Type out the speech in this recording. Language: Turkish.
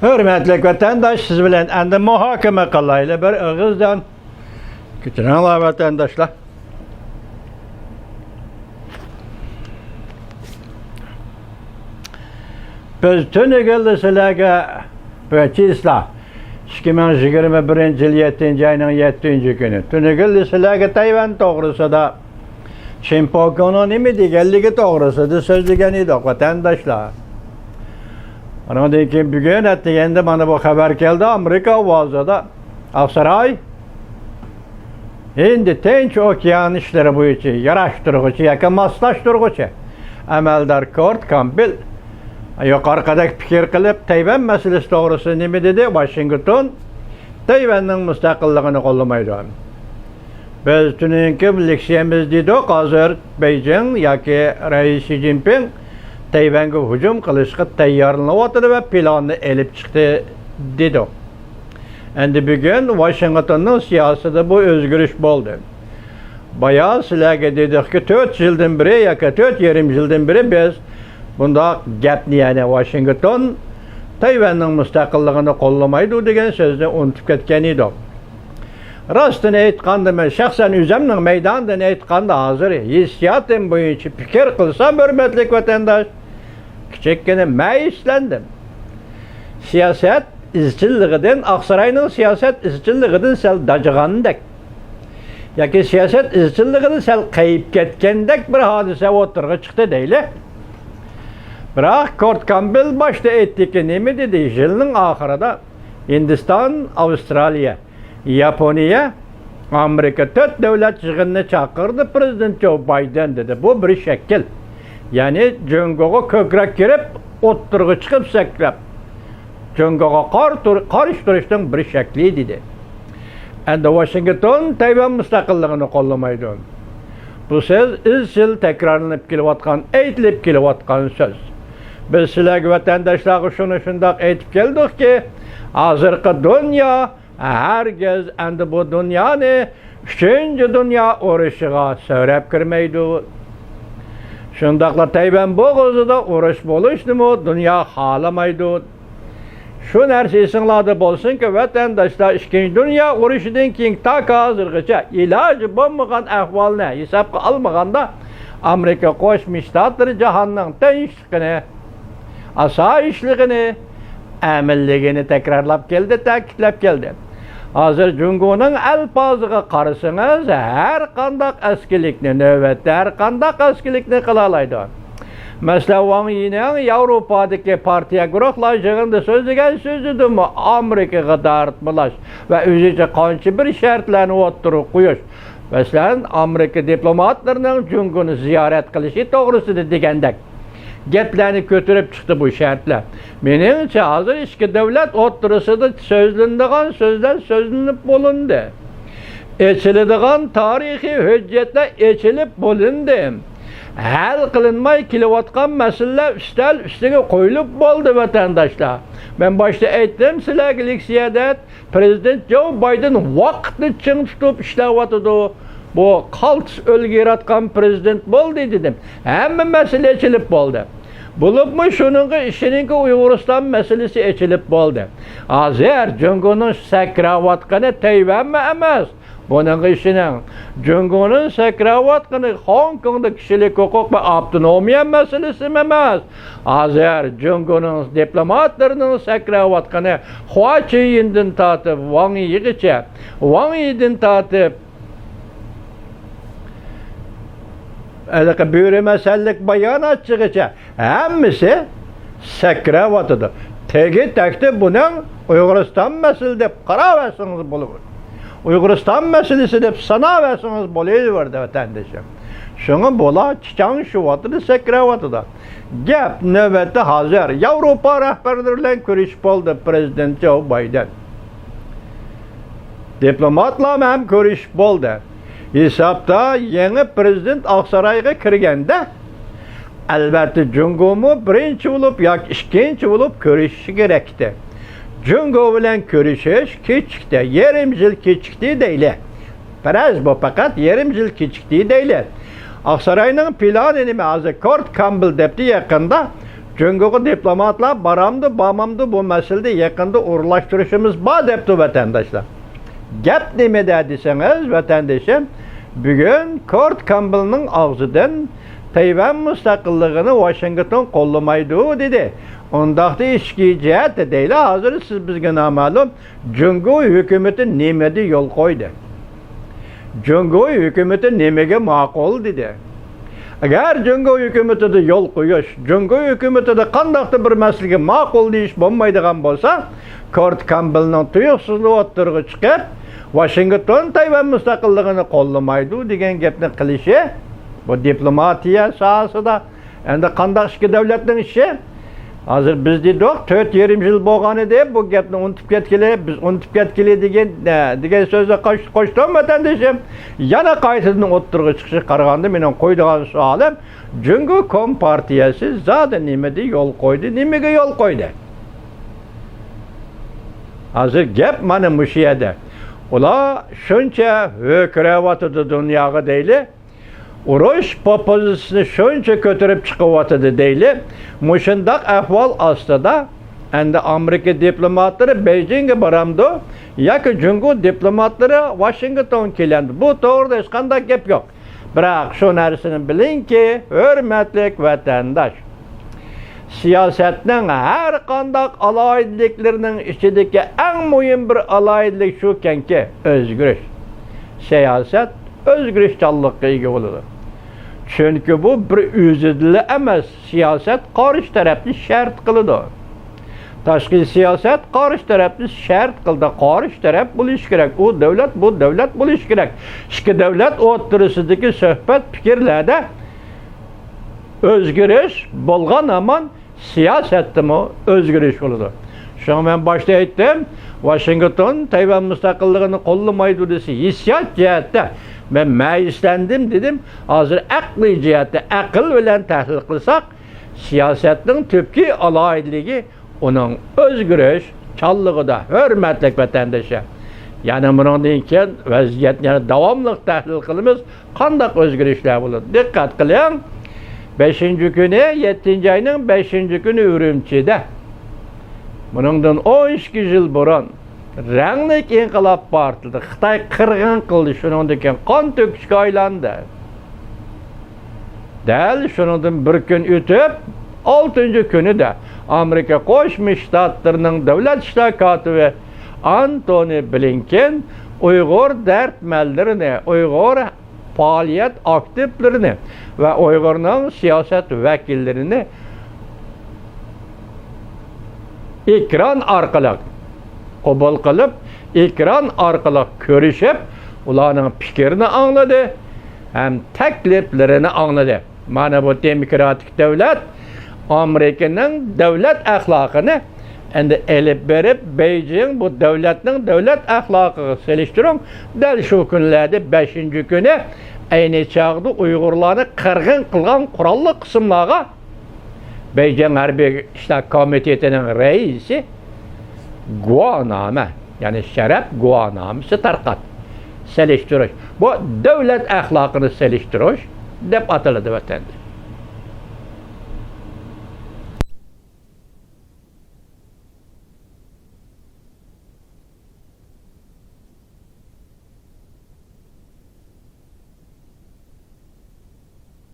Hürmetli vatandaş, siz bilen endi muhakeme kılaylı bir ağızdan. Küçüğünler vatandaşlar. Biz tünügülü sizlerge Pöçisla 2021 yıl 7. ayının 7. günü tünügülü sizlerge Tayvan doğrusu da Çinpokonu nimi digelliği doğrusu da sözlügen idik vatandaşlar. Onun için bugün ettiğinde bana bu haber geldi. Amerika Ovazı'da Aksaray şimdi Tinç Okyan işleri bu için yaraştırıcı, yakınmaslaştırıcı Emeldar Kurt Campbell yukarıdaki fikir kılıp Tayvan meselesi doğrusu nimi dedi? Washington Tayvan'ın müstakillığını kollamaydı. Biz tününki leksiyemiz dedik, hazır Beijing yaki Reis Xi Jinping Tayvan'a hücum kılışkı tayarlanıp ve planını elip çıktı dedi. Endi bugün Washington'un siyaseti bu özgürüş oldu. Bayağı sizlerge dedik ki 4 yıldan beri yaki 4 yarım yıldan beri biz bunda gapni yani Washington Tayvan'ın müstakillığını kollamaydı degan sözünü unutup ketken idik. Rastını aytqanda men şahsen özümnün meydandan aytqanda hazır hissiyatım boyunca fikir kılsam hürmetli vatandaş küçükkene meyislendim. Siyaset izchilligidan Aksaray'ın siyaset izchilligidan sel dajıgandek yoki siyaset izchilligidan sel qayıp ketgandek bir hodisa o'tirg'i chiqdi deyli. Biroq Kurt Campbell başta aytdi ki nima dedi? Yilning oxirida Hindiston, Avstraliya, Yaponiya, Amerika 4 davlat yig'inini chaqirdi Prezident Joe Biden dedi. Bu bir şekil. Yani Jungo'ga ko'krak kirib, o'ttirg'i chiqib sakrab. Jungo'ga qarshi bir şekli dedi. Endi Washington Tayvan müstakilligini qollamaydi. Bu söz izchil takrorlanib kelayotgan, aytilib kelayotgan söz. Biz sizlarga vatandaşlarga shundoq aytib keldikki, hozirgi dunyo herkes endi bu dunyoni 3-chi dunyo urushiga so'rab kirmaydi. Shundoqla Tayvan bo'g'izida urush bo'lishni dunyo xohlamaydi. Şu narsa esinglarda bo'lsinki, vatandaşlar 2-chi dunyo urushidan keyin ta hozirgacha iloji bo'lmagan ahvolni hisobga olmaganda Amerika Qo'shma Shtatlari jahonning tinchligini, asoyishligini, aminligini takrorlab keldi, ta'kidlab keldi. Hozir Jungo'ning alpoziga qarasangiz, har qanday askilikni navbatda har qanday askilikni qila oladi. Mesela Wang Yi'nin Yevropadaki partiya guruhlar yig'inida so'zlagan so'zidimi Amerikaga dartmalash va o'zicha qancha bir shartlarni o'ttirib qo'yish. Masalan, Amerika diplomatlarining Jungoni ziyorat qilishi to'g'risida degandek gaplarni ko'tarib chiqdi bu shartlar. Meningcha hozir ikki davlat o'ttirisida so'zlanadigan so'zlar so'zlanib bo'lindi. Echiladigan tarixiy hujjatlar echilib bo'lindi. Hal qilinmay kelayotgan masalalar üstel üstüge qo'yilib bo'ldi vatandaşlar. Ben başta aytdim sizlarga leksiyada Prezident Joe Biden vaqtni ching tutib ishlayotdi. Bu qaltis o'lgiratgan prezident bo'ldi dedim. Hamma masala echilib bo'ldi. Bo'libmi shuningga ishininki Uyg'uriston masalasi echilib bo'ldi. Hozir Jungo'ning sakravotgani Tayvanmi emas? Bunun işinin Jungo'nun sakravatqini Hong Kong'da kişilik hukuk ve avtonomiya meselesi emas. Hozir Jungo'nun diplomatlarının sakravatqini Hua Chunyindan tortib Wang Yigacha, Wang Yidan tortib büyürü mesellik bayonotchigacha hammasi sakravatidi. Tegi takdi bunun Uyg'uriston meselesi deb qaraversangiz bo'ladi. Uyg'uriston meselesi deb sanaversangiz bo'laverdi vatandaşım. Şunu bola chichang shuvatini sakravatidi. Gap navbatda hozir Yevropa rahbarlari bilan ko'rishib oldi Prezident Joe Biden. Diplomatlar ham ko'rishib bo'ldi. Hisobda yangi prezident Aksarayga kirganda albatta Jungo'mu birinchi bo'lib yoki ikkinchi bo'lib ko'rishishi kerakdi. Jungo bilan ko'rishish kechikdi, yarim yil kechikdi deyli. Biroz bu faqat yarim yil kechikdi deyli. Aksarayning plani nima? Hozir Kurt Campbell debdi yaqinda Cüngü'gü diplomatlar baramdı, bamamdı bu meselede yakında uğurlaştırışımız var depti vatandaşlar. Gep nemede deseniz vatandaşım, bugün Kurt Campbell'ın ağzıdan Tayvan müstakillığını Washington kollamaydı dedi. Ondaqda içki cihat de değil, hazır siz bizge namalum Cüngü hükümeti nemede yol koydu. Cüngü hükümeti nemege makul dedi. Eğer Cüngü hükümeti de yol koyuş, Cüngü hükümeti de qandaqda bir meselege makul deyiş bolmaydigan bolsa, Kurt Campbell'ın tuyuqsuzluğu o'ttirg'i chiqib, Washington Tayvan müstakillığını kollamaydı degan gapni qilishi, bu diplomatiya sahasida endi qandaq ikki davlatning ishi. Hazır biz dedik 4,5 yıl bo'lgan edi, bu gapni unutib ketgili, biz unutib ketgili degan so'zni qo'shdim vatandoshim. Yana qaytadan o'ttirg'i chiqishi qaraganda mening qo'ydigan savolim, Cüngü Kompartiyasi zada nimada yo'l qo'ydi, nimaga yo'l qo'ydi? Hazır gap mana mushu yerda. Ular shuncha ho'kirayotir dunyoga deyli. Urush popozisini shuncha ko'tarib chiqyapti deyli. Mushundaq ahvol ostida endi Amerika diplomatlari Beijingga boramdi yoki Cüngü diplomatlari Washington keladi. Bu to'g'rida hech qanday gap yo'q. Biroq shu narsani bilingki, hurmatli vatandosh, siyosatning har qanday aloyidliklarining ichidagi eng muhim bir aloyidlik shukanki, o'zgarish. Siyosat o'zgarishchanlikka ega bo'ladi. Chunki bu bir o'zidili emas, siyosat qarish tarafni shart qiladi. Tashqi siyosat qarish tarafni shart qildi. Qarish taraf bo'lish kerak. U davlat, bu davlat bo'lish kerak. Ikki davlat o'rtasidagi suhbat fikrlarda o'zgarish bo'lgan hamon siyosatdami o'zgarish bo'ladi. Şunu ben başta aytdim, Washington Tayvan müstakilligini qollamaydı dese, hissiyat cihette ben meyislendim dedim. Hazır akli cihette, akıl bilen tahlil kılsak, siyasetin tüpki alayidligi onun özgürüş, çallığı da hürmetlik vatandaşa. Yani bunun keyin vaziyet yani davamlı tahlil kılımız qandaq özgürüşler olur. Dikkat kılın. 5. günü, 7. ayının 5. günü Ürümçi'de. Buningdan 12 yıl burun Ranglik inqilab partiyasi Xitoy qirg'in qildi, shuningdan keyin qon to'kishga aylandi. Dal shuningdan bir kun o'tib, 6. kunida Amerika Qo'shma Shtatlarining davlat ishlar kotibi Antony Blinken Uyg'ur dardmanlarini, Uyg'ur faoliyat aktivlarini va Uyg'urning siyosat vakillarini ekran orqali qabul qilib, ekran orqali ko'rishib, ularning fikrini angladi, ham takliflarini angladi. Mana bu demokratik davlat Amerikaning davlat axloqini endi elib berib, Beijing bu davlatning davlat axloqiga selishtirib, dal shu kunlarda 5. kuni ayni chog'da Uyg'urlarni qirg'in qilgan qurolli qismlarga Beijing Harbiy İşler Komitetining raisi guvohnoma, ya'ni sharaf guvohnomasi tarqatdi. Selishtirish. Bu davlat axloqini selishtirish deb ataladi vatanda.